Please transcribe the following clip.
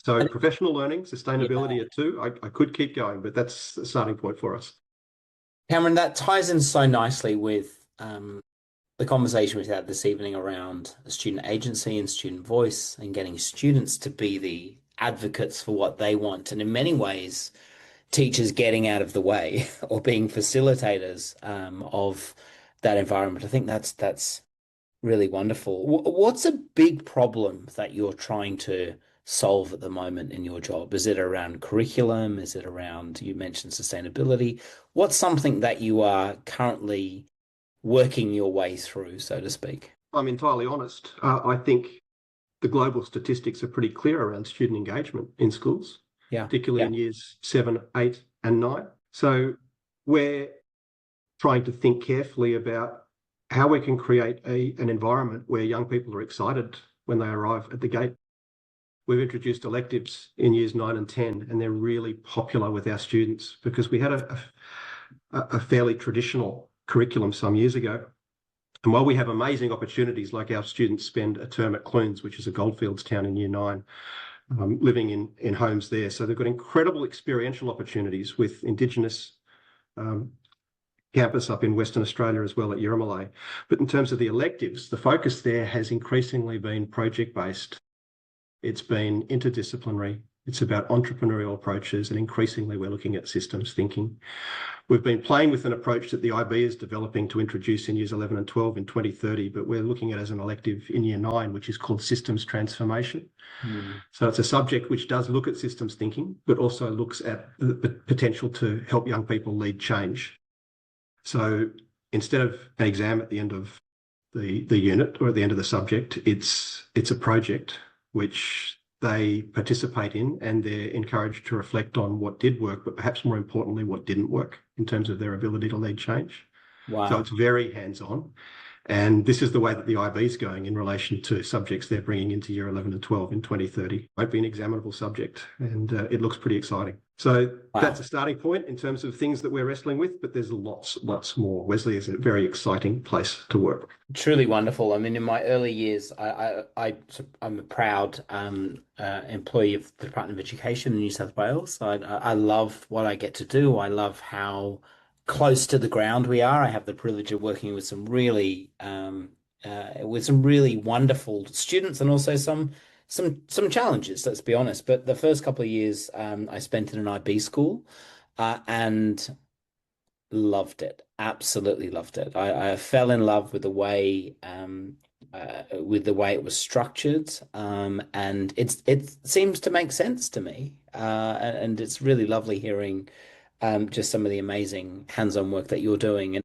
So And professional learning, yeah, sustainability are two. I could keep going, but that's the starting point for us. Cameron, that ties in so nicely with the conversation we had this evening around student agency and student voice and getting students to be the advocates for what they want. And in many ways, teachers getting out of the way or being facilitators of that environment. I think that's really wonderful. What's a big problem that you're trying to solve at the moment in your job? Is it around curriculum? Is it around, you mentioned sustainability? What's something that you are currently working your way through, so to speak? I'm entirely honest. I think the global statistics are pretty clear around student engagement in schools, Yeah. particularly Yeah. in years 7, 8, and 9. So we're trying to think carefully about how we can create an environment where young people are excited when they arrive at the gate. We've introduced electives in years 9 and 10, and they're really popular with our students because we had a fairly traditional curriculum some years ago. And while we have amazing opportunities, like our students spend a term at Clunes, which is a goldfields town in year 9, living in homes there. So they've got incredible experiential opportunities with Indigenous campus up in Western Australia as well at Yiramalay. But in terms of the electives, the focus there has increasingly been project-based. It's been interdisciplinary. It's about entrepreneurial approaches, and increasingly we're looking at systems thinking. We've been playing with an approach that the IB is developing to introduce in years 11 and 12 in 2030, but we're looking at as an elective in year 9, which is called systems transformation. Mm. So it's a subject which does look at systems thinking, but also looks at the potential to help young people lead change. So instead of an exam at the end of the unit or at the end of the subject, it's a project which they participate in, and they're encouraged to reflect on what did work, but perhaps more importantly, what didn't work in terms of their ability to lead change. So Wow. it's very hands-on. And this is the way that the IB is going in relation to subjects they're bringing into year 11 and 12 in 2030. Won't be an examinable subject, and it looks pretty exciting. So that's Wow. a starting point in terms of things that we're wrestling with, but there's lots more. Wesley is a very exciting place to work. Truly wonderful. I mean, in my early years, I'm a proud employee of the Department of Education in New South Wales. I love what I get to do. I love how close to the ground we are. I have the privilege of working with some really wonderful students and also some challenges. Let's be honest. But the first couple of years I spent in an IB school, and loved it. Absolutely loved it. I fell in love with the way it was structured, and it seems to make sense to me. And it's really lovely hearing just some of the amazing hands-on work that you're doing.